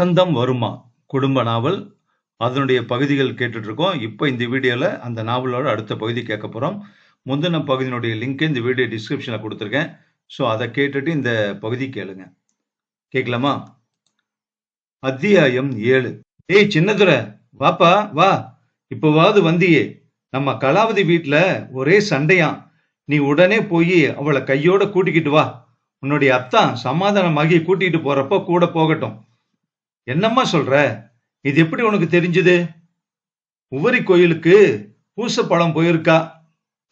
வசந்தம் வருமா குடும்ப நாவல், அதனுடைய பகுதிகள் கேட்டுட்டு இருக்கோம். இப்போ இந்த வீடியோல அந்த நாவலோட அடுத்த பகுதி கேட்க போறோம். முந்தின பகுதியினுடைய லிங்க் இந்த வீடியோ டிஸ்கிரிப்ஷன்ல கொடுத்துருக்கேன். ஸோ அதை கேட்டுட்டு இந்த பகுதி கேளுங்க. கேட்கலாமா? அத்தியாயம் 7. ஏய் சின்னதுரை, வாப்பா வா. இப்போவாவது வந்தியே. நம்ம கலாவதி வீட்டுல ஒரே சண்டையாம். நீ உடனே போய் அவளை கையோட கூட்டிக்கிட்டு வா. உன்னுடைய அத்தான் சமாதானமாகி கூட்டிட்டு போறப்ப கூட போகட்டும். என்னம்மா சொல்ற? இது எப்படி உனக்கு தெரிஞ்சது? உவரி கோயிலுக்கு பூசப்பழம் போயிருக்கா.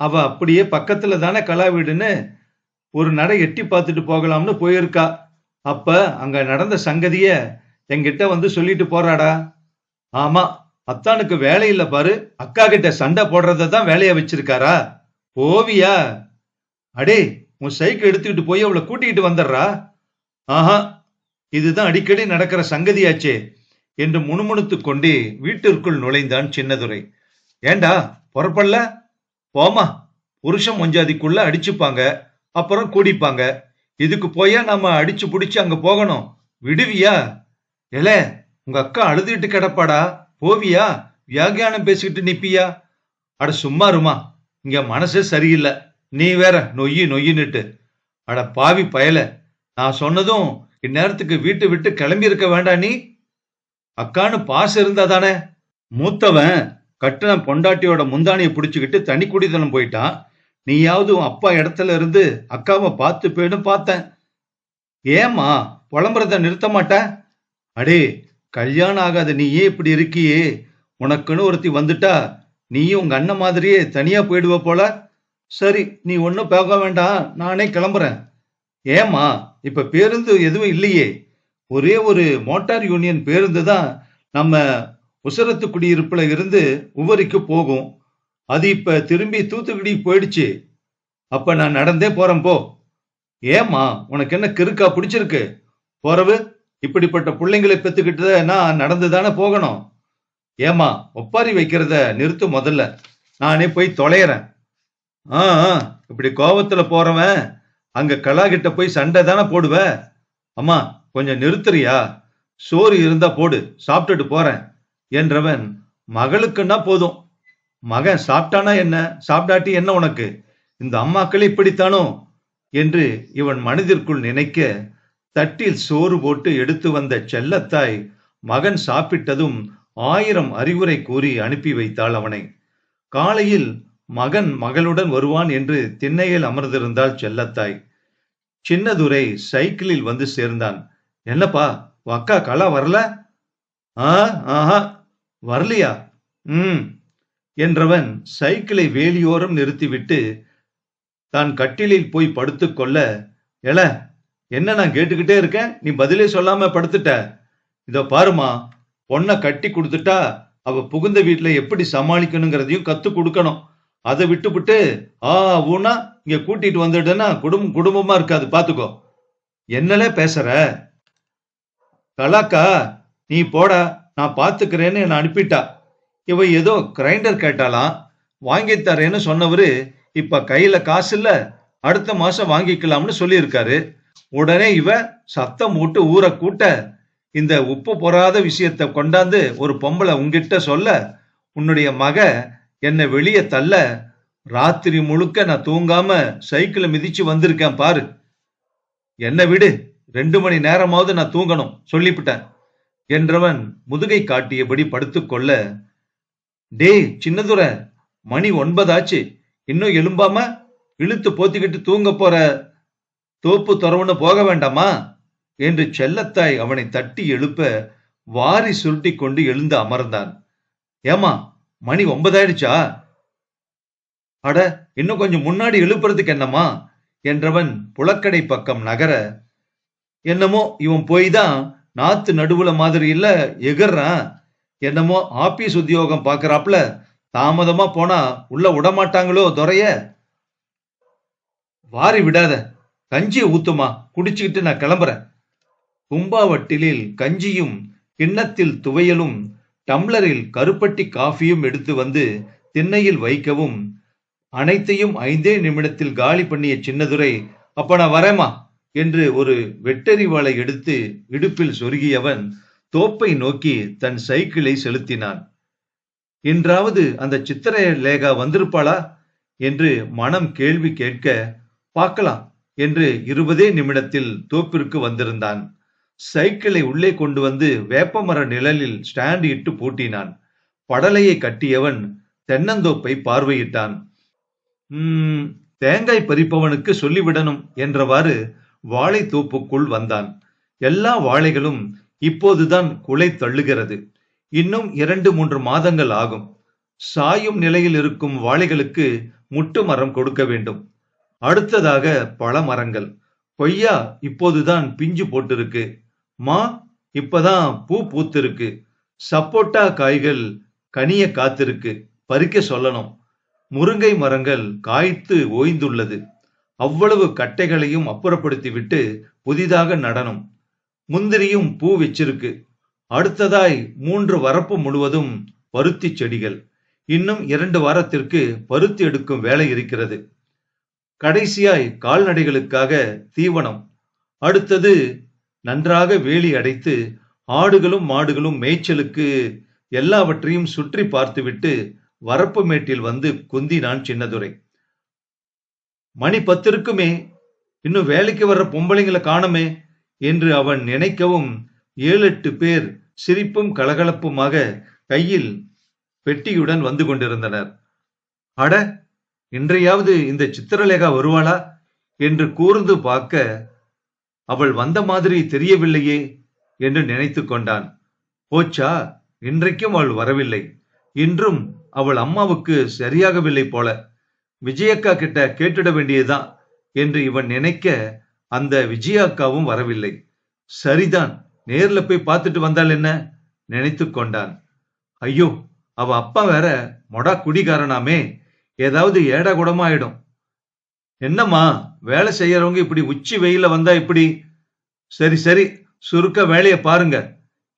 அவ அப்படியே பக்கத்துல தானே கலா வீடுன்னு ஒரு நடை எட்டி பார்த்துட்டு போகலாம்னு போயிருக்கா. அப்ப அங்க நடந்த சங்கதிய என்கிட்ட வந்து சொல்லிட்டு போறாடா. ஆமா, அத்தானுக்கு வேலை இல்ல பாரு. அக்கா கிட்ட சண்டை போடுறத தான் வேலையா வச்சிருக்காரா? போவியா? அடே, உன் சைக்கிள் எடுத்துக்கிட்டு போய் அவளை கூட்டிகிட்டு வந்துடுறா. ஆஹா, இதுதான் அடிக்கடி நடக்கிற சங்கதியாச்சே என்று முணுமுணுத்துக் கொண்டே வீட்டிற்குள் நுழைந்தான் சின்னதுரை. ஏண்டா புறப்படல? போமா, புருஷன் மொஞ்சாதிக்குள்ள அடிச்சுப்பாங்க, அப்புறம் கூடிப்பாங்க. இதுக்கு போயா நாம அடிச்சு புடிச்சு அங்க போகணும்? விடுவியா? எல, உங்க அக்கா அழுதுகிட்டு கிடப்பாடா. போவியா? வியாகியானம் பேசிக்கிட்டு நிப்பியா? அட சும்மா இருமா, இங்க மனசே சரியில்லை. நீ வேற நொய்யி நொய்யின்னுட்டு. அட பாவி பயல, நான் சொன்னதும் இந்நேரத்துக்கு வீட்டை விட்டு கிளம்பி இருக்க வேண்டாம் நீ? அக்கான்னு பாசம் இருந்தா தானே. மூத்தவன் கட்டின பொண்டாட்டியோட முந்தானியை பிடிச்சுக்கிட்டு தனி குடித்தனம் போயிட்டான். நீயாவது உன் அப்பா இடத்துல இருந்து அக்காவை பார்த்து போயிடும் பார்த்தேன். ஏமா புலம்புறத நிறுத்த மாட்ட? அடே, கல்யாணம் ஆகாத நீயே இப்படி இருக்கியே. உனக்குன்னு ஒருத்தி வந்துட்டா நீயும் உங்க அண்ணன் மாதிரியே தனியா போயிடுவ போல. சரி, நீ ஒன்னும் போக வேண்டாம், நானே கிளம்புறேன். ஏமா, இப்ப பேருந்து எதுவும் இல்லையே. ஒரே ஒரு மோட்டார் யூனியன் பேருந்து தான் நம்ம உசரத்து குடியிருப்புல இருந்து உவரிக்கு போகும். அது இப்ப திரும்பி தூத்துக்குடி போயிடுச்சு. அப்ப நான் நடந்தே போறேன் போ. ஏமா, உனக்கு என்ன கிறுக்கா பிடிச்சிருக்கு? போறவு இப்படிப்பட்ட பிள்ளைங்களை பெத்துக்கிட்டு நான் நடந்துதானே போகணும். ஏமா, ஒப்பாரி வைக்கிறத நிறுத்து முதல்ல. நானே போய் தொலைறேன். இப்படி கோபத்துல போறவன் அங்க கலா கிட்ட போய் சண்டை தானே போடுவ. அம்மா, கொஞ்சம் நிறுத்துறியா? சோறு இருந்தா போடு, சாப்பிட்டுட்டு போறேன் என்றவன் மகளுக்குன்னா போதும். மகன் சாப்பிட்டானா என்ன, சாப்பிடாட்டி என்ன உனக்கு? இந்த அம்மாக்களே இப்படித்தானோ என்று இவன் மனதிற்குள் நினைக்க, தட்டில் சோறு போட்டு எடுத்து வந்த செல்லத்தாய் மகன் சாப்பிட்டதும் 1000 அறிவுரை கூறி அனுப்பி வைத்தாள் அவனை. காலையில் மகன் மகளுடன் வருவான் என்று திண்ணையில் அமர்ந்திருந்தாள் செல்லத்தாய். சின்னதுரை சைக்கிளில் வந்து சேர்ந்தான். என்னப்பா, அக்கா கலா வரல? ஆஹா, வரலையா? என்றவன் சைக்கிளை வேலியோரம் நிறுத்திவிட்டு தான் கட்டிலில் போய் படுத்துக்கொள்ள, எல, என்ன நான் கேட்டுக்கிட்டே இருக்கேன், நீ பதிலே சொல்லாம படுத்துட்ட. இதோ பாருமா, பொண்ணை கட்டி கொடுத்துட்டா அவ புகுந்த வீட்டுல எப்படி சமாளிக்கணுங்கிறதையும் கத்து கொடுக்கணும். அதை விட்டுவிட்டு ஊனா இங்க கூட்டிட்டு வந்துடுன்னா குடும்பமா இருக்காது, பாத்துக்கோ. என்னல பேசுற? கலாக்கா, நீ போடா, நான் பாத்துக்கிறேன்னு என்ன அனுப்பிட்டா. இவ ஏதோ கிரைண்டர் கேட்டாலாம், வாங்கி தரேன்னு சொன்னவரு இப்ப கையில காசு இல்ல, அடுத்த மாசம் வாங்கிக்கலாம்னு சொல்லியிருக்காரு. உடனே இவ சத்தம் போட்டு ஊரை கூட்ட, இந்த உப்பு பொறாத விஷயத்த கொண்டாந்து ஒரு பொம்பளை உங்கிட்ட சொல்ல, உன்னுடைய மக என்னை வெளியே தள்ள, ராத்திரி முழுக்க நான் தூங்காம சைக்கிளை மிதிச்சு வந்திருக்கேன் பாரு. என்ன விடு, 2 மணி நேரமாவது நான் தூங்கணும், சொல்லிவிட்டேன் என்றவன் முதுகை காட்டியபடி படுத்துக்கொள்ள, டே சின்னதுரை, மணி 9 ஆச்சு, இன்னும் எழும்பாம இழுத்து போத்திக்கிட்டு தூங்க போற தோப்பு துறவுன்னு போக வேண்டாமா என்று செல்லத்தாய் அவனை தட்டி எழுப்ப வாரி சுருட்டி கொண்டு எழுந்து அமர்ந்தான். ஏமா, மணி 9 ஆயிடுச்சா? அட, இன்னும் கொஞ்சம் முன்னாடி எழுப்புறதுக்கு என்னம்மா என்றவன் புலக்கடை பக்கம் நகர, என்னமோ இவன் போய் தான் நாத்து நடுவுல மாதிரி இல்ல எகர்றான். என்னமோ ஆபீஸ் உத்தியோகம் பாக்குறாப்ல, தாமதமா போனா உள்ள விடமாட்டாங்களோ துறைய. வாரி விடாத, கஞ்சியை ஊத்துமா, குடிச்சுக்கிட்டு நான் கிளம்புறேன். கும்பாவட்டிலில் கஞ்சியும் கிண்ணத்தில் துவையலும் டம்ளரில் கருப்பட்டி காஃபியும் எடுத்து வந்து திண்ணையில் வைக்கவும் அனைத்தையும் 5 நிமிடத்தில் காலி பண்ணிய சின்னதுரை, அப்ப நான் வரேமா என்று ஒரு வெட்டறிவாளை எடுத்து இடுப்பில் சொருகியவன் தோப்பை நோக்கி தன் சைக்கிளை செலுத்தினான். என்றாவது அந்த சித்திரலேகா வந்திருப்பாளா என்று மனம் கேள்வி கேட்க, பார்க்கலாம் என்று 20 நிமிடத்தில் தோப்பிற்கு வந்திருந்தான். சைக்கிளை உள்ளே கொண்டு வந்து வேப்பமர நிழலில் ஸ்டாண்ட் இட்டு பூட்டினான். படலையை கட்டியவன் தென்னந்தோப்பை பார்வையிட்டான். தேங்காய் பறிப்பவனுக்கு சொல்லிவிடணும் என்றவாறு வாழைத்தோப்புக்குள் வந்தான். எல்லா வாழைகளும் இப்போதுதான் குலை தள்ளுகிறது. இன்னும் 2-3 மாதங்கள் ஆகும். சாயும் நிலையில் இருக்கும் வாழைகளுக்கு முட்டு மரம் கொடுக்க வேண்டும். அடுத்ததாக பழ மரங்கள். கொய்யா இப்போதுதான் பிஞ்சு போட்டிருக்கு. மா இப்பதான் பூ பூத்திருக்கு. சப்போட்டா காய்கள் கனிய காத்திருக்கு, பறிக்க சொல்லணும். முருங்கை மரங்கள் காய்த்து ஓய்ந்துள்ளது. அவ்வளவு கட்டைகளையும் அப்புறப்படுத்திவிட்டு புதிதாக நடணும். முந்திரியும் பூ வச்சிருக்கு. அடுத்ததாய் 3 வரப்பு முழுவதும் பருத்தி செடிகள். இன்னும் 2 வாரத்திற்கு பருத்தி எடுக்கும் வேலை இருக்கிறது. கடைசியாய் கால்நடைகளுக்காக தீவனம். அடுத்தது நன்றாக வேலி அடைத்து ஆடுகளும் மாடுகளும் மேய்ச்சலுக்கு எல்லாவற்றையும் சுற்றி பார்த்துவிட்டு வரப்பு மேட்டில் வந்து குந்தினான் சின்னதுரை. மணி 10 இருக்குமே, இன்னும் வேலைக்கு வர்ற பொம்பளைங்களை காணமே என்று அவன் நினைக்கவும் 7-8 பேர் சிரிப்பும் கலகலப்புமாக கையில் பெட்டியுடன் வந்து கொண்டிருந்தனர். அட, இன்றையாவது இந்த சித்திரலேகா வருவாளா என்று கூர்ந்து பார்க்க, அவள் வந்த மாதிரி தெரியவில்லையே என்று நினைத்து கொண்டான். போச்சா, இன்றைக்கும் அவள் வரவில்லை. இன்றும் அவள் அம்மாவுக்கு சரியாகவில்லை போல. விஜயக்கா கிட்ட கேட்டுட வேண்டியதுதான் என்று இவன் நினைக்க, அந்த விஜயாக்காவும் வரவில்லை. சரிதான், நேர்ல போய் பார்த்துட்டு வந்தால் என்ன நினைத்து கொண்டான். ஐயோ, அவ அப்பா வேற மொடா குடிகாரனாமே, ஏதாவது ஏடா குடமா ஆயிடும். என்னம்மா, வேலை செய்யறவங்க இப்படி உச்சி வெயில வந்தா இப்படி? சரி சரி, சுருக்க வேலையை பாருங்க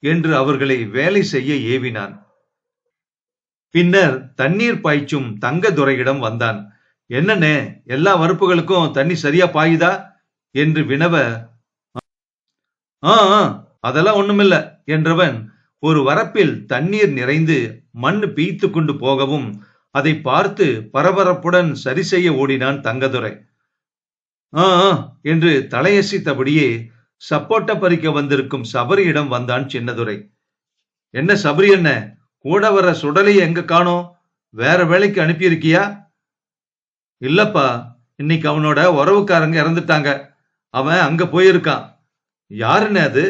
என்று அவர்களை வேலை செய்ய ஏவினான். பின்னர் தண்ணீர் பாய்ச்சும் தங்கதுரையிடம் வந்தான். என்னன்னே, எல்லா வரப்புகளுக்கும் தண்ணி சரியா பாயுதா என்று வினவ, அதெல்லாம் ஒண்ணுமில்ல என்றவன் ஒரு வரப்பில் தண்ணீர் நிறைந்து மண் பீய்த்து கொண்டு போகவும் அதை பார்த்து பரபரப்புடன் சரி செய்ய ஓடினான் தங்கதுரை. என்று தலையசித்தபடியே சப்போட்டா பறிக்க வந்திருக்கும் சபரியிடம் வந்தான் சின்னதுரை. என்ன சபரி, என்ன கூட வர சுடலையை எங்க காணோம்? வேற வேலைக்கு அனுப்பியிருக்கியா? இல்லப்பா, இன்னைக்கு அவனோட உறவுக்காரங்க இறந்துட்டாங்க. அவன் அங்க போயிருக்கான். யாருன்னு அது?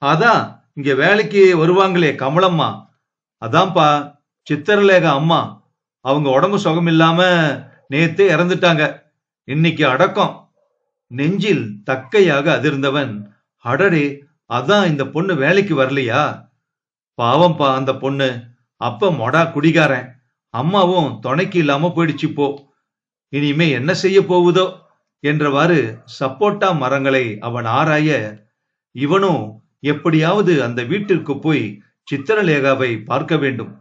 அதான் இங்க வேலைக்கு வருவாங்களே கமலம்மா. அதான்ப்பா, சித்திரலேகா அம்மா. அவங்க உடம்பு சுகம் இல்லாம நேத்தே இறந்துட்டாங்க. இன்னைக்கு அடக்கம். நெஞ்சில் தக்கையாக அதிர்ந்தவன், அடடே, அதான் இந்த பொண்ணு வேலைக்கு வரலையா? பாவம்பா அந்த பொண்ணு. அப்ப மொடா குடிகாரன். அம்மாவும் துணைக்கு இல்லாம போயிடுச்சு. போ, இனிமே என்ன செய்ய போகுதோ என்றவாறு சப்போட்டா மரங்களை அவன் ஆராய, இவனும் எப்படியாவது அந்த வீட்டிற்கு போய் சித்திரலேகாவை பார்க்க வேண்டும்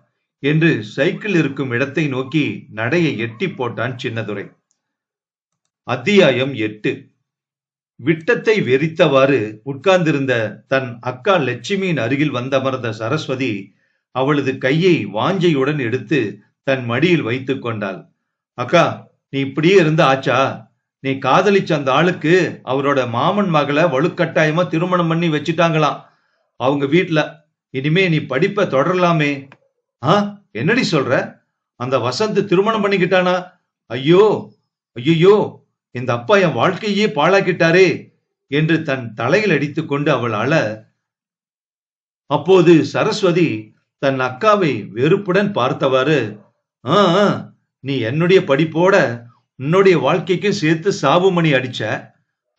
என்று சைக்கிள் இருக்கும் இடத்தை நோக்கி நடையை எட்டி போட்டான் சின்னதுரை. அத்தியாயம் 8. விட்டத்தை வெறித்தவாறு உட்கார்ந்திருந்த தன் அக்கா லட்சுமியின் அருகில் வந்தமர்ந்த சரஸ்வதி அவளது கையை வாஞ்சையுடன் எடுத்து தன் மடியில் வைத்துக் கொண்டாள். அக்கா, நீ இப்படியே இருந்த ஆச்சா? நீ காதலிச்ச அந்த ஆளுக்கு அவரோட மாமன் மகளை வலுக்கட்டாயமா திருமணம் பண்ணி வச்சுட்டாங்களாம் அவங்க வீட்டுல. இனிமே நீ படிப்ப தொடரலாமே. என்னடி சொல்ற? அந்த வசந்த் திருமணம் பண்ணிக்கிட்டானா? ஐயோ ஐயோ, இந்த அப்பா என் வாழ்க்கையே பாழாக்கிட்டாரே என்று தன் தலையில் அடித்துக் கொண்டு அவள் அழ, அப்போது சரஸ்வதி தன் அக்காவை வெறுப்புடன் பார்த்தவாறு, நீ என்னுடைய படிப்போட உன்னுடைய வாழ்க்கைக்கும் சேர்த்து சாபுமணி அடிச்ச.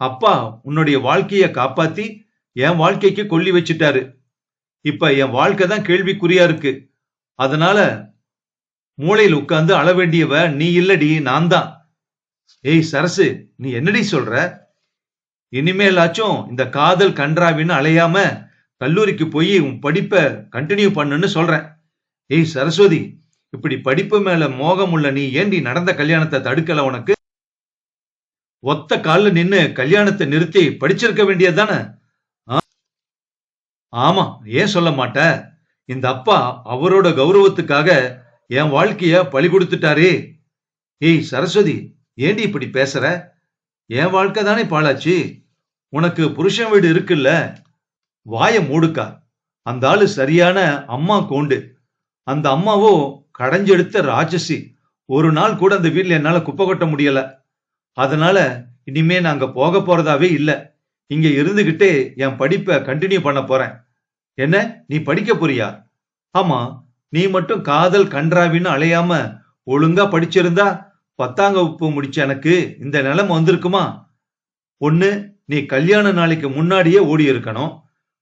அப்பா உன்னுடைய வாழ்க்கைய காப்பாத்தி என் வாழ்க்கைக்கு கொல்லி வச்சுட்டாரு. இப்ப என் வாழ்க்கை தான் கேள்விக்குறியா இருக்கு. அதனால மூளையில் உட்கார்ந்து அழ வேண்டியவ நீ இல்லடி, நான் தான். ஏய் சரசு, நீ என்னடி சொல்ற? இனிமேலாச்சும் இந்த காதல் கன்றாவின்னு அலையாம கல்லூரிக்கு போய் உன் படிப்பை கண்டினியூ பண்ணுன்னு சொல்றேன். ஏய் சரஸ்வதி, இப்படி படிப்பு மேல மோகம் உள்ள நீ ஏண்டி நடந்த கல்யாணத்தை தடுக்கல? உனக்கு ஒத்த கால்ல நின்னு கல்யாணத்தை நிறுத்தி படிச்சிருக்க வேண்டியதுதானே? ஆமா, ஏன் சொல்ல மாட்ட? இந்த அப்பா அவரோட கௌரவத்துக்காக என் வாழ்க்கைய பலி கொடுத்துட்டாரே. ஏய் சரஸ்வதி, ஏண்டி இப்படி பேசுற? என் வாழ்க்கை தானே பாழாச்சு. உனக்கு புருஷன் வீடு இருக்குல்ல, வாய மூடுக்கா. அந்த ஆளு சரியான அம்மா கோண்டு. அந்த அம்மாவோ கடைஞ்செடுத்த ராட்சசி. ஒரு நாள் கூட அந்த வீட்ல என்னால குப்பை கொட்ட முடியல. அதனால இனிமே நாங்க போக போறதாவே இல்ல. இங்க இருந்துகிட்டே என் படிப்பை கண்டினியூ பண்ண போறேன். என்ன, நீ படிக்க போறியா? ஆமா, நீ மட்டும் காதல் கன்றாவின்னு அலையாம ஒழுங்கா படிச்சிருந்தா 10ஆம் வகுப்பு முடிச்ச எனக்கு இந்த நிலைமை வந்திருக்குமா? ஒண்ணு, நீ கல்யாண நாளைக்கு முன்னாடியே ஓடி இருக்கணும்.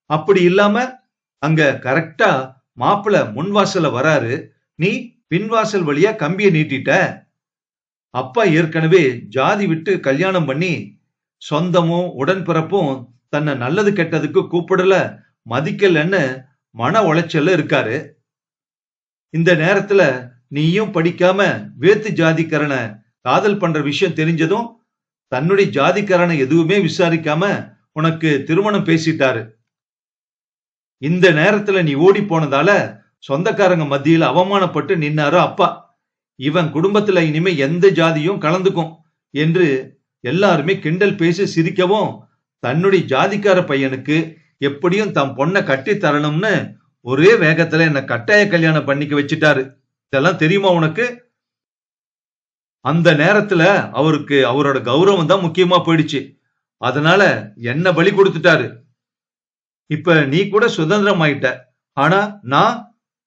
அப்படி இல்லாம அங்க கரெக்டா மாப்பிள்ள முன்வாசல்ல வராரு, நீ பின்வாசல் வழியா கம்பிய நீட்டிட்ட. அப்பா ஏற்கனவே ஜாதி விட்டு கல்யாணம் பண்ணி சொந்தமும் உடன்பிறப்பும் தன்னை நல்லது கெட்டதுக்கு கூப்பிடல, மதிக்கலன்னு மன உளைச்சல்ல இருக்காரு. இந்த நேரத்துல நீயும் படிக்காம வேத்து ஜாதிக்காரனை காதல் பண்ற விஷயம் தெரிஞ்சதும் தன்னுடைய ஜாதிக்காரனை எதுவுமே விசாரிக்காம உனக்கு திருமணம் பேசிட்டாரு. இந்த நேரத்துல நீ ஓடி போனதால சொந்தக்காரங்க மத்தியில அவமானப்பட்டு நின்னாரு அப்பா. இவன் குடும்பத்துல இனிமே எந்த ஜாதியும் கலந்துக்கும் என்று எல்லாருமே கிண்டல் பேசி சிரிக்கவும், தன்னுடைய ஜாதிக்கார பையனுக்கு எப்படியும் தம் பொண்ணை கட்டி தரணும்னு ஒரே வேகத்துல என்ன கட்டாய கல்யாணம் பண்ணிக்க வச்சுட்டாரு. இதெல்லாம் தெரியுமா உனக்கு? அந்த நேரத்துல அவருக்கு அவரோட கௌரவம் தான் முக்கியமா போயிடுச்சு. அதனால என்ன பலி கொடுத்துட்டாரு. இப்ப நீ கூட சுதந்திரம் ஆயிட்ட. ஆனா நான்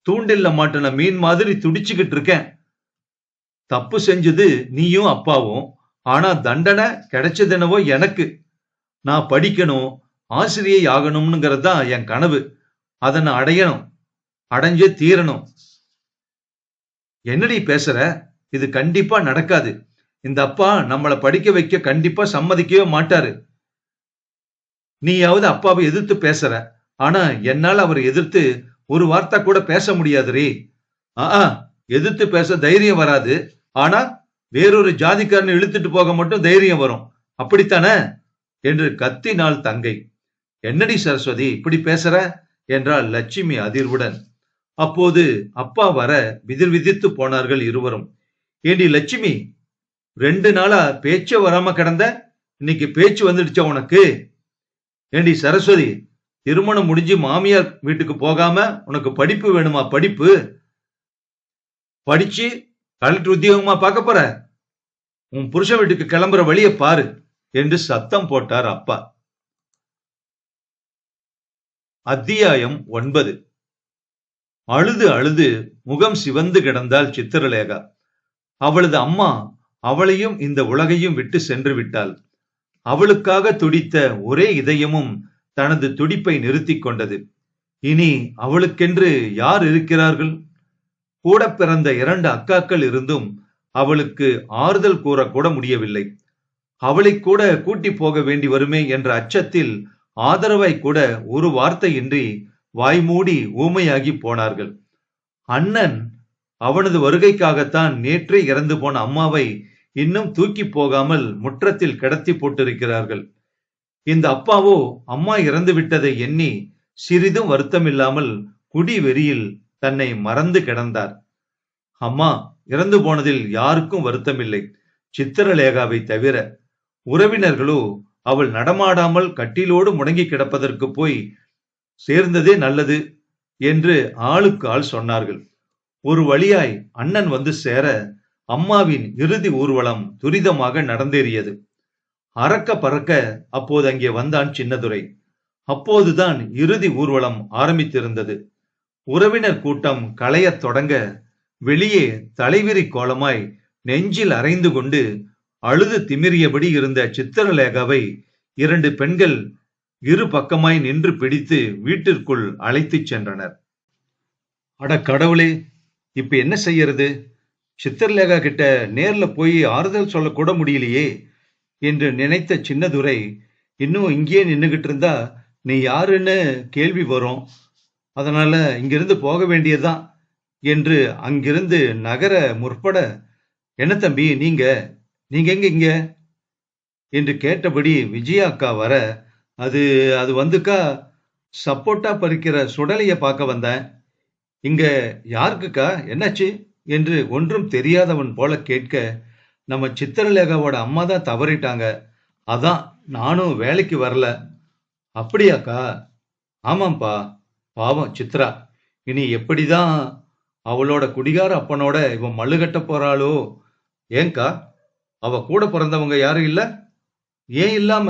தூண்டில்ல மாட்டின மீன் மாதிரி துடிச்சுக்கிட்டு இருக்கேன். தப்பு செஞ்சது நீயும் அப்பாவும். ஆனா தண்டனை கிடைச்சது என்னவோ எனக்கு. நான் படிக்கணும், ஆசிரியை ஆகணும்ங்கிறது தான் என் கனவு. அதை நான் அடையணும், அடைஞ்சே தீரணும். என்னடி பேசுற? இது கண்டிப்பா நடக்காது. இந்த அப்பா நம்மளை படிக்க வைக்க கண்டிப்பா சம்மதிக்கவே மாட்டாரு. நீயாவது அப்பாவை எதிர்த்து பேசுற. ஆனா என்னால அவரை எதிர்த்து ஒரு வார்த்தை கூட பேச முடியாதுரே. எதிர்த்து பேச தைரியம் வராது. ஆனா வேறொரு ஜாதிக்காரனை இழுத்துட்டு போக மட்டும் தைரியம் வரும். அப்படித்தானே என்று கத்தினாள் தங்கை. என்னடி சரஸ்வதி இப்படி பேசுற என்றாள் லட்சுமி அதிர்வுடன். அப்போது அப்பா வர விதிர் விதித்து போனார்கள் இருவரும். ஏண்டி லட்சுமி, 2 நாளா பேச்ச வராம கிடந்த, இன்னைக்கு பேச்சு வந்துடுச்சா உனக்கு? ஏண்டி சரஸ்வதி, திருமணம் முடிஞ்சு மாமியார் வீட்டுக்கு போகாம உனக்கு படிப்பு வேணுமா? படிப்பு படிச்சு கலெக்டர் உத்தியோகமா பார்க்க போற? உன் புருஷன் வீட்டுக்கு கிளம்புற வழிய பாரு என்று சத்தம் போட்டார் அப்பா. அத்தியாயம் 9. அழுது அழுது முகம் சிவந்து கிடந்தாள் சித்திரலேகா. அவளது அம்மா அவளையும் இந்த உலகையும் விட்டு சென்று விட்டாள். அவளுக்காக துடித்த ஒரே இதயமும் தனது துடிப்பை நிறுத்தி கொண்டது. இனி அவளுக்கென்று யார் இருக்கிறார்கள்? கூட பிறந்த 2 அக்காக்கள் இருந்தும் அவளுக்கு ஆறுதல் கூறக்கூட முடியவில்லை. அவளை கூட கூட்டி போக வேண்டி வருமே என்ற அச்சத்தில் ஆதரவாய் கூட ஒரு வார்த்தையின்றி வாய்மூடி ஊமையாகி போனார்கள். அண்ணன் அவனது வருகைக்காகத்தான் நேற்றே இறந்து போன அம்மாவை இன்னும் தூக்கி போகாமல் முற்றத்தில் கிடத்தி போட்டிருக்கிறார்கள். இந்த அப்பாவோ அம்மா இறந்து விட்டதை எண்ணி சிறிதும் வருத்தமில்லாமல் குடி வெறியில் தன்னை மறந்து கிடந்தார். அம்மா இறந்து போனதில் யாருக்கும் வருத்தமில்லை, சித்திரலேகாவை தவிர. உறவினர்களோ அவள் நடமாடாமல் கட்டிலோடு முடங்கி கிடப்பதற்கு போய் சேர்ந்ததே நல்லது என்று ஆளுக்கு ஆள் சொன்னார்கள். ஒரு வழியாய் அண்ணன் வந்து சேர அம்மாவின் இறுதி ஊர்வலம் துரிதமாக நடந்தேறியது. அறக்க பறக்க அப்போது அங்கே வந்தான் சின்னதுரை. அப்போதுதான் இறுதி ஊர்வலம் ஆரம்பித்திருந்தது. உறவினர் கூட்டம் களையத் தொடங்க வெளியே தலைவிரி கோலமாய் நெஞ்சில் அரைந்து கொண்டு அழுது திமிரியபடி இருந்த சித்திரலேகாவை 2 பெண்கள் இரு பக்கமாய் நின்று பிடித்து வீட்டிற்குள் அழைத்துச் சென்றனர். அட கடவுளே, இப்ப என்ன செய்யறது? சித்திரலேகா கிட்ட நேர்ல போய் ஆறுதல் சொல்லக்கூட முடியலையே என்று நினைத்த சின்னதுரை, இன்னும் இங்கேயே நின்னுகிட்டு இருந்தா நீ யாருன்னு கேள்வி வரும், அதனால இங்கிருந்து போக வேண்டியதுதான் என்று அங்கிருந்து நகர முற்பட, என்ன தம்பி நீங்க எங்க இங்க என்று கேட்டபடி விஜயா அக்கா வர, அது வந்துக்கா, சப்போட்டா பறிக்கிற சுடலைய பார்க்க வந்தேன். இங்க யாருக்குக்கா என்னாச்சு என்று ஒன்றும் தெரியாதவன் போல கேட்க, நம்ம சித்திரலேகாவோட அம்மா தான் தவறிட்டாங்க. அதான் நானும் வேலைக்கு வரல. அப்படியாக்கா? ஆமாம்பா. பாவம் சித்ரா. இனி எப்படிதான் அவளோட குடிகார அப்பனோட இவன் மல்லு கட்ட போறாளோ? ஏன்க்கா? அவ கூட பிறந்தவங்க யாரும் இல்ல? ஏன் இல்லாம?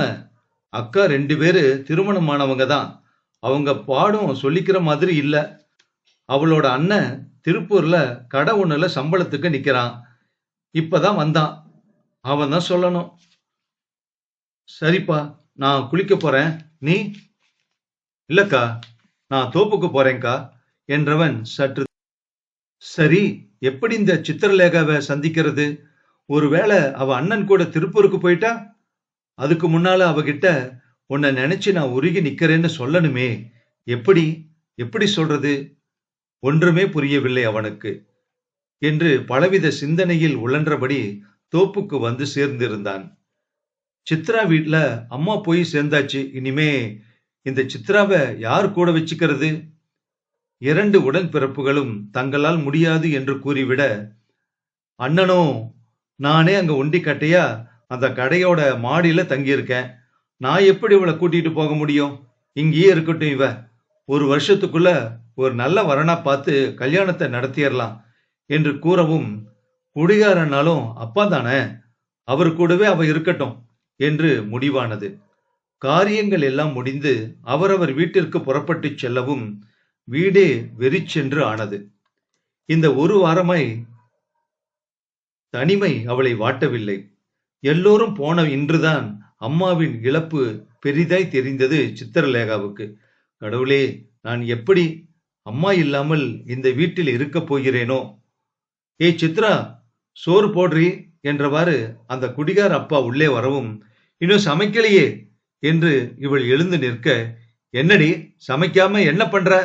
அக்கா 2 பேரு திருமணமானவங்க தான். அவங்க பாடும் சொல்லிக்கிற மாதிரி இல்ல. அவளோட அண்ணன் திருப்பூர்ல கடை ஒண்ணுல சம்பளத்துக்கு நிக்கிறான். இப்பதான் வந்தான். அவன் தான் சொல்லணும். சரிப்பா, நான் குளிக்க போறேன். நீ? இல்லக்கா, நான் தோப்புக்கு போறேன்க்கா என்றவன் சற்று. சரி, எப்படி இந்த சித்திரலேகாவை சந்திக்கிறது? ஒருவேளை அவ அண்ணன் கூட திருப்பூருக்கு போயிட்டா? அதுக்கு முன்னால அவகிட்ட உன்னை நினைச்சு நான் உருகி நிக்கிறேன்னு சொல்லணுமே. எப்படி எப்படி சொல்றது? ஒன்றுமே புரியவில்லை அவனுக்கு. என்று பலவித சிந்தனையில் உழன்றபடி தோப்புக்கு வந்து சேர்ந்திருந்தான். சித்ரா வீட்ல அம்மா போய் சேர்ந்தாச்சு. இனிமே இந்த சித்ராவை யார் கூட வச்சுக்கிறது? 2 உடன்பிறப்புகளும் தங்களால் முடியாது என்று கூறிவிட, அண்ணனும் நானே அங்க ஒண்டி கட்டையா அந்த கடையோட மாடியில தங்கியிருக்கேன். நான் எப்படி இவளை கூட்டிட்டு போக முடியும்? இங்கேயே இருக்கட்டும் இவ. 1 வருஷத்துக்குள்ள ஒரு நல்ல வரனா பார்த்து கல்யாணத்தை நடத்திடலாம் என்று கூறவும், குடிகாரனாலும் அப்பா தானே, அவர் கூடவே அவ இருக்கட்டும் என்று முடிவானது. காரியங்கள் எல்லாம் முடிந்து அவரவர் வீட்டிற்கு புறப்பட்டு செல்லவும் வீடே வெறிச்சென்று ஆனது. இந்த 1 வாரமாய் தனிமை அவளை வாட்டவில்லை. எல்லோரும் போன இன்றுதான் அம்மாவின் இழப்பு பெரிதாய் தெரிந்தது சித்திரலேகாவுக்கு. கடவுளே, நான் எப்படி அம்மா இல்லாமல் இந்த வீட்டில் இருக்கப் போகிறேனோ? ஏய் சித்ரா, சோறு போடுறி என்றவாறு அந்த குடிகார அப்பா உள்ளே வரவும், இன்னும் சமைக்கலையே என்று இவள் எழுந்து நிற்க, என்னடி சமைக்காம என்ன பண்ற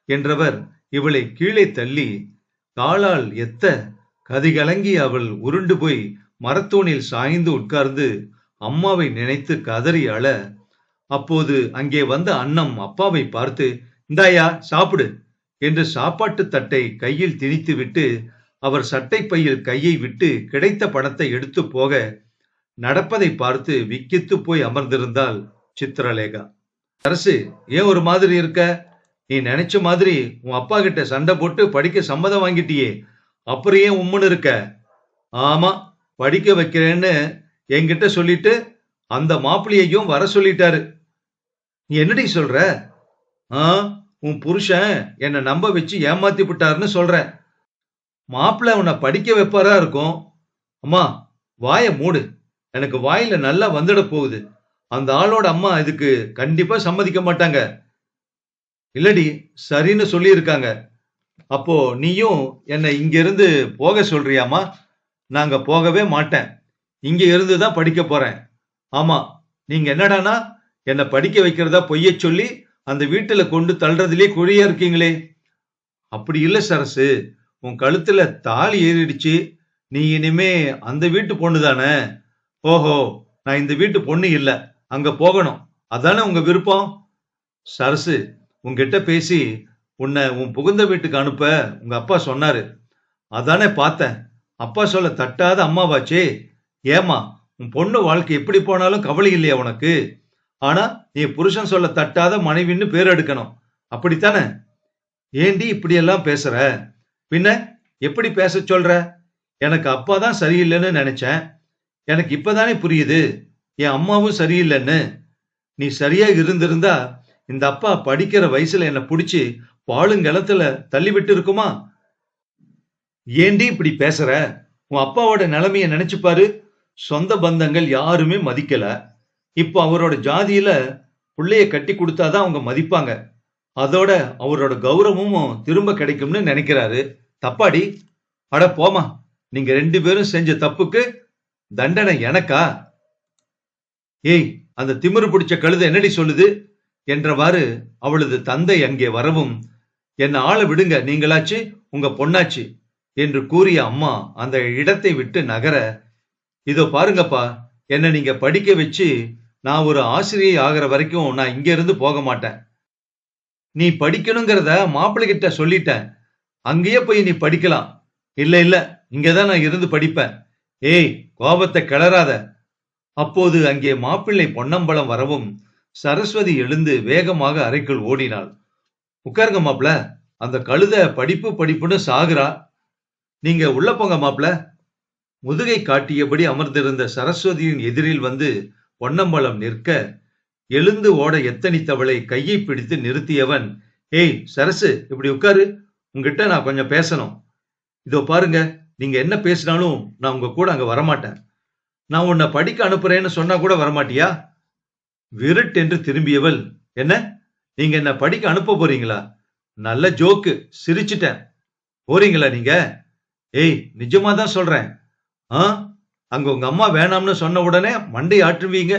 என்றவர் இவளை கீழே தள்ளி காலால் எத்த கதிகலங்கி அவள் உருண்டு போய் மரத்தூணில் சாய்ந்து உட்கார்ந்து அம்மாவை நினைத்து கதறி அழ, அப்போது அங்கே வந்த அண்ணம் அப்பாவை பார்த்து, இந்தாயா சாப்பிடு என்று சாப்பாட்டு தட்டை கையில் திணித்துவிட்டு அவர் சட்டை பையில் கையை விட்டு கிடைத்த பணத்தை எடுத்து போக, நடப்பதை பார்த்து விக்கித்து போய் அமர்ந்திருந்தாள் சித்திரலேகா. அரசு, ஏன் ஒரு மாதிரி இருக்க? நீ நினைச்ச மாதிரி உன் அப்பா கிட்ட சண்டை போட்டு படிக்க சம்மதம் வாங்கிட்டியே, அப்புறம் ஏன் உம்முன்னு இருக்க? ஆமா, படிக்க வைக்கிறேன்னு என்கிட்ட சொல்லிட்டு அந்த மாப்பிள்ளையையும் வர சொல்லிட்டாரு. நீ என்னடி சொல்ற? உன் புருஷன் என்னை நம்ப வச்சு ஏமாத்தி விட்டாருன்னு சொல்ற. மாப்பிள்ளை உன்னை படிக்க வைப்பாரா இருக்கும். அம்மா, வாய மூடு. எனக்கு வாயில நல்லா வந்துட போகுது. அந்த ஆளோட அம்மா இதுக்கு கண்டிப்பா சம்மதிக்க மாட்டாங்க. இல்லடி, சரின்னு சொல்லி இருக்காங்க. அப்போ நீயும் என்னை இங்க இருந்து போக சொல்றியாமா? நாங்க போகவே மாட்டேன். இங்க இருந்துதான் படிக்க போறேன். ஆமா, நீங்க என்னடானா என்னை படிக்க வைக்கிறதா பொய்ய சொல்லி அந்த வீட்டுல கொண்டு தள்ளுறதுலயே குறியா இருக்கீங்களே. அப்படி இல்ல சரசு, உன் கழுத்துல தாலி ஏறிடுச்சு. நீ இனிமே அந்த வீட்டு பொண்ணு தானே. ஓஹோ, நான் இந்த வீட்டு பொண்ணு இல்ல, அங்க போகணும், அதானே உங்க விருப்பம்? சரசு, உன்கிட்ட பேசி உன்னை உன் புகுந்த வீட்டுக்கு அனுப்ப உங்க அப்பா சொன்னாரு. அதானே பார்த்தேன். அப்பா சொல்ல தட்டாத அம்மாவாச்சே. ஏமா, உன் பொண்ணு வாழ்க்கை எப்படி போனாலும் கவலை இல்லையா உனக்கு? ஆனா நீ புருஷன் சொல்ல தட்டாத மனைவின்னு பேர் எடுக்கணும், அப்படித்தானே? ஏண்டி இப்படி எல்லாம் பேசுற? பின்ன எப்படி பேச சொல்ற? எனக்கு அப்பா தான் சரியில்லைன்னு நினைச்சேன். எனக்கு இப்பதானே புரியுது என் அம்மாவும் சரியில்லைன்னு. நீ சரியா இருந்திருந்தா இந்த அப்பா படிக்கிற வயசுல என்ன புடிச்சு பாலுங்கலத்துல தள்ளி விட்டு இருக்குமா? ஏண்டி இப்படி பேசுற? உன் அப்பாவோட நிலைமைய நினைச்சு பாரு. சொந்த பந்தங்கள் யாருமே மதிக்கல. இப்ப அவரோட ஜாதியில புள்ளைய கட்டி கொடுத்தாதான் அவங்க மதிப்பாங்க. அதோட அவரோட கௌரவமும் திரும்ப கிடைக்கும்னு நினைக்கிறாரு. தப்பாடி? அட போமா, நீங்க 2 பேரும் செஞ்ச தப்புக்கு தண்டனை எனக்கா? ஏய், அந்த திமிரு பிடிச்ச கழுதை என்னடி சொல்லுது என்றவாறு அவளது தந்தை அங்கே வரவும், என்ன ஆள விடுங்க, நீங்களாச்சு உங்க பொண்ணாச்சு என்று கூறிய அம்மா அந்த இடத்தை விட்டு நகர, இதோ பாருங்கப்பா, என்ன நீங்க படிக்க வச்சு நான் ஒரு ஆசிரியை ஆகிற வரைக்கும் நான் இங்க இருந்து போக மாட்டேன். நீ படிக்கணுங்கிறத மாப்பிள்ளை கிட்ட சொல்லிட்டேன். அங்கேயே போய் நீ படிக்கலாம். இல்ல இல்ல, இங்கதான் நான் இருந்து படிப்பேன். ஏய், கோபத்தை கிளறாத. அப்போது அங்கே மாப்பிள்ளை பொன்னம்பலம் வரவும் சரஸ்வதி எழுந்து வேகமாக அறைக்குள் ஓடினாள். உட்காருங்க மாப்ள, அந்த கழுத படிப்பு படிப்புன்னு சாகுறா. நீங்க உள்ள போங்க மாப்ள. முதுகை காட்டியபடி அமர்ந்திருந்த சரஸ்வதியின் எதிரில் வந்து பொன்னம்பலம் நிற்க, எழுந்து ஓட எத்தனித்தவளை கையை பிடித்து நிறுத்தியவன், ஏய் சரசு, இப்படி உட்காரு. உங்ககிட்ட நான் கொஞ்சம் பேசணும். இதோ பாருங்க, நீங்க என்ன பேசினாலும் நான் உங்க கூட அங்க வரமாட்டேன். நான் உன்னை படிக்க அனுப்புறேன்னு சொன்னா கூட வரமாட்டியா? விருட் என்று திரும்பியவள், என்ன, நீங்க என்ன படிக்க அனுப்ப போறீங்களா? நல்ல ஜோக்கு, சிரிச்சிட்டேன். போறீங்களா நீங்க? ஏய், நிஜமா தான் சொல்றேன். அங்க உங்க அம்மா வேணாம்னு சொன்ன உடனே மண்டை ஆற்றுவீங்க.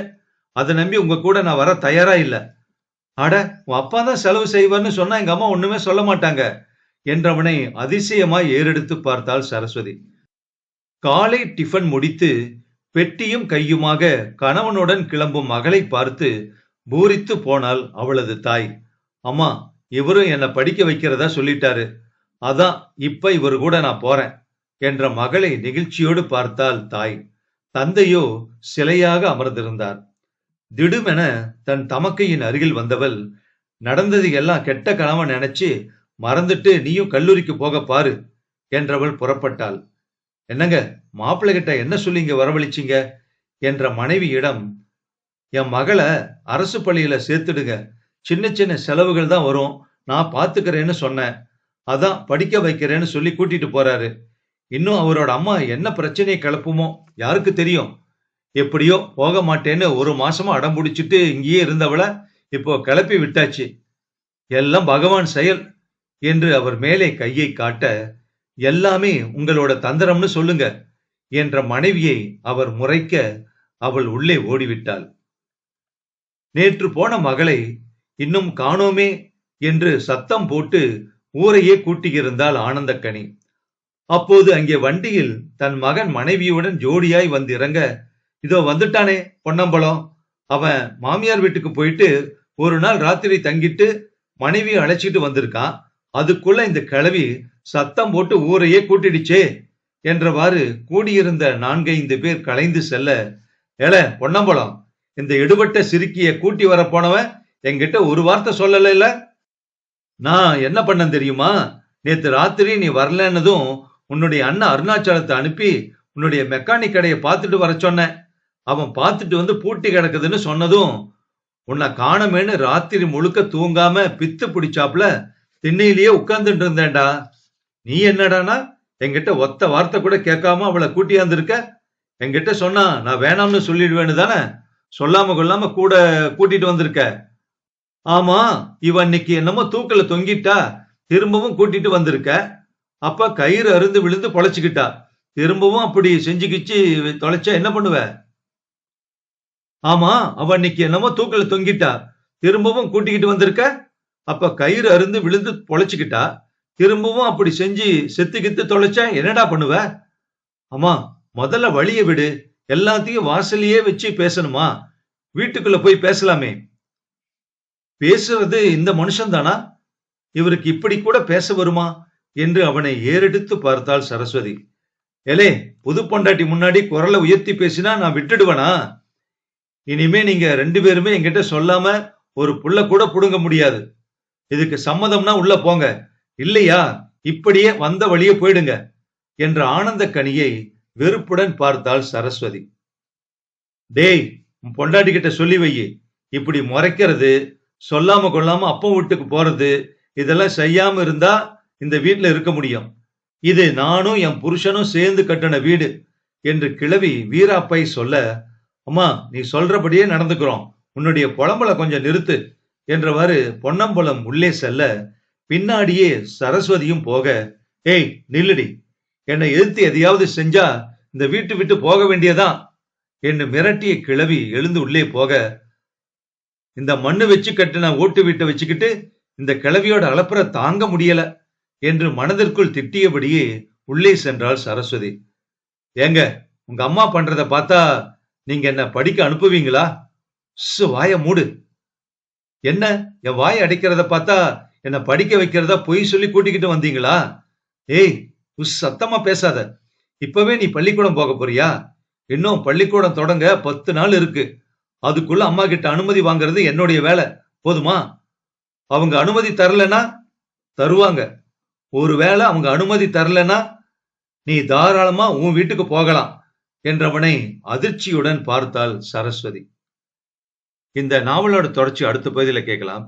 அதை நம்பி உங்க கூட நான் வர தயாரா இல்ல. அட, உன் அப்பா தான் செலவு செய்வார்னு சொன்னா எங்க அம்மா ஒண்ணுமே சொல்ல மாட்டாங்க என்றவனை அதிசயமாய் ஏறெடுத்து பார்த்தாள் சரஸ்வதி. காலை டிஃபன் முடித்து பெட்டியும் கையுமாக கணவனுடன் கிளம்பும் மகளை பார்த்து பூரித்து போனாள் அவளது தாய். அம்மா, இவரும் என்னை படிக்க வைக்கிறதா சொல்லிட்டாரு. அதான் இப்ப இவரு கூட நான் போறேன் என்ற மகளை நெகிழ்ச்சியோடு பார்த்தாள் தாய். தந்தையோ சிலையாக அமர்ந்திருந்தார். திடுமென தன் தமக்கையின் அருகில் வந்தவள், நடந்தது எல்லாம் கெட்ட கணவன் நினைச்சு மறந்துட்டு நீயும் கல்லூரிக்கு போக பாரு என்றவள் புறப்பட்டாள். என்னங்க, மாப்பிள்ளை கிட்ட என்ன சொல்லி இங்க வரவழைச்சிங்க என்ற மனைவியிடம், என் மகளை அரசு பள்ளியில சேர்த்துடுங்க, சின்ன சின்ன செலவுகள் தான் வரும், நான் பாத்துக்கிறேன்னு சொன்னேன். அதான் படிக்க வைக்கிறேன்னு சொல்லி கூட்டிட்டு போறாரு. இன்னும் அவரோட அம்மா என்ன பிரச்சனையை கிளப்புமோ யாருக்கு தெரியும். எப்படியோ போக மாட்டேன்னு ஒரு மாசமா அடம் பிடிச்சிட்டு இங்கேயே இருந்தவள இப்போ கிளப்பி விட்டாச்சு. எல்லாம் பகவான் செயல் என்று அவர் மேலே கையை காட்ட, எல்லாமே உங்களோட தந்திரம்னு சொல்லுங்க என்ற மனைவியை அவர் முறைக்க அவள் உள்ளே ஓடிவிட்டாள். நேற்று போன மகளை இன்னும் காணோமே என்று சத்தம் போட்டு ஊரையே கூட்டியிருந்தாள் ஆனந்தக்கனி. அப்போது அங்கே வண்டியில் தன் மகன் மனைவியுடன் ஜோடியாய் வந்து இறங்க, இதோ வந்துட்டானே பொன்னம்பலம், அவன் மாமியார் வீட்டுக்கு போயிட்டு ஒரு நாள் ராத்திரி தங்கிட்டு மனைவியை அழைச்சிட்டு வந்திருக்கான். அதுக்குள்ள இந்த கிழவி சத்தம் போட்டு ஊரையே கூட்டிடுச்சே என்றவாறு கூடியிருந்த 4-5 பேர் கலைந்து செல்ல, ஏல பொன்னம்பலம், இந்த எடுபட்ட சிறுக்கிய கூட்டி வர போனவன் என்கிட்ட ஒரு வார்த்தை சொல்லல. இல்ல, நான் என்ன பண்ணேன் தெரியுமா? நேத்து ராத்திரி நீ வரலன்னதும் உன்னுடைய அண்ணன் அருணாச்சலத்தை அனுப்பி உன்னுடைய மெக்கானிக் கடையை பார்த்துட்டு வர சொன்னேன். அவன் பார்த்துட்டு வந்து பூட்டி கிடக்குதுன்னு சொன்னதும் உன்னை காணமேன்னு ராத்திரி முழுக்க தூங்காம பித்து பிடிச்சாப்ல திண்ணையிலேயே உட்கார்ந்துட்டு இருந்தேன்டா. நீ என்னடானா என்கிட்ட ஒத்த வார்த்தை கூட கேட்காம அவளை கூட்டியாந்துருக்க. என்கிட்ட சொன்னா நான் வேணாம்னு சொல்லிடுவேன்னு தானே சொல்லாம கொள்ளாம கூட கூட்டிட்டு வந்திருக்க. ஆமா, இவன் இன்னைக்கு என்னமோ தூக்கல தொங்கிட்டா, திரும்பவும் கூட்டிட்டு வந்திருக்க. அப்ப கயிறு அருந்து விழுந்து பொழைச்சுக்கிட்டா, திரும்பவும் அப்படி செஞ்சுக்கிச்சு தொலைச்சா என்ன பண்ணுவ? ஆமா, அவன் இன்னைக்கு என்னமோ தூக்கல தொங்கிட்டா, திரும்பவும் கூட்டிக்கிட்டு வந்திருக்க. அப்ப கயிறு அருந்து விழுந்து பொழைச்சுக்கிட்டா, திரும்பவும் அப்படி செஞ்சு செத்துக்கித்து தொலைச்சா என்னடா பண்ணுவ? அம்மா, முதல்ல வழிய விடு. எல்லாத்தையும் வாசலையே வச்சு பேசணுமா? வீட்டுக்குள்ள போய் பேசலாமே. பேசுறது இந்த மனுஷன் தானா? இவருக்கு இப்படி கூட பேச வருமா என்று அவனை ஏறெடுத்து பார்த்தாள் சரஸ்வதி. எலே, புது பொண்டாட்டி முன்னாடி குரலை உயர்த்தி பேசினா நான் விட்டுடுவனா? இனிமே நீங்க 2 பேருமே என்கிட்ட சொல்லாம ஒரு புள்ள கூட புடுங்க முடியாது. இதுக்கு சம்மதம்னா உள்ள போங்க, இல்லையா இப்படியே வந்த வழியே போயிடுங்க என்ற ஆனந்த கனியை வெறுப்புடன் பார்த்தாள் சரஸ்வதி. டேய், உன் பொண்டாட்டி கிட்ட சொல்லி வை, இப்படி முறைக்கிறது, சொல்லாம கொள்ளாம அப்பா வீட்டுக்கு போறது, இதெல்லாம் செய்யாம இருந்தா இந்த வீட்டுல இருக்க முடியும். இது நானும் என் புருஷனும் சேர்ந்து கட்டின வீடு என்று கிழவி வீராப்பை சொல்ல, அம்மா, நீ சொல்றபடியே நடந்துக்கிறோம், உன்னுடைய புலம்பல கொஞ்சம் நிறுத்து என்றவாறு பொன்னம்பலம் உள்ளே செல்ல, பின்னாடியே சரஸ்வதியும் போக, ஏய் நில்லுடி, என்னை எதிர்த்து எதையாவது செஞ்சா இந்த வீட்டு விட்டு போக வேண்டியதான் என்று மிரட்டிய கிழவி எழுந்து உள்ளே போக, இந்த மண்ணு வச்சு கட்டின ஓட்டு வீட்டை வச்சுக்கிட்டு இந்த கிழவியோட அலப்பற தாங்க முடியல என்று மனதிற்குள் திட்டியபடியே உள்ளே சென்றாள் சரஸ்வதி. ஏங்க, உங்க அம்மா பண்றத பார்த்தா நீங்க என்ன படிக்க அனுப்புவீங்களா? வாய மூடு. என்ன, என் வாய் அடைக்கிறத பார்த்தா என்ன படிக்க வைக்கிறதா பொய் சொல்லி கூட்டிக்கிட்டு வந்தீங்களா? ஏய், சத்தமா பேசாத. இப்பவே நீ பள்ளிக்கூடம் போக போறியா? இன்னும் பள்ளிக்கூடம் தொடங்க 10 நாள் இருக்கு. அதுக்குள்ள அம்மா கிட்ட அனுமதி வாங்குறது என்னுடைய வேலை. போதுமா? அவங்க அனுமதி தரலனா தருவாங்க. ஒருவேளை அவங்க அனுமதி தரலனா நீ தாராளமா உன் வீட்டுக்கு போகலாம் என்றவனை அதிர்ச்சியுடன் பார்த்தாள் சரஸ்வதி. இந்த நாவலோட தொடர்ச்சி அடுத்த பகுதியில கேட்கலாம்.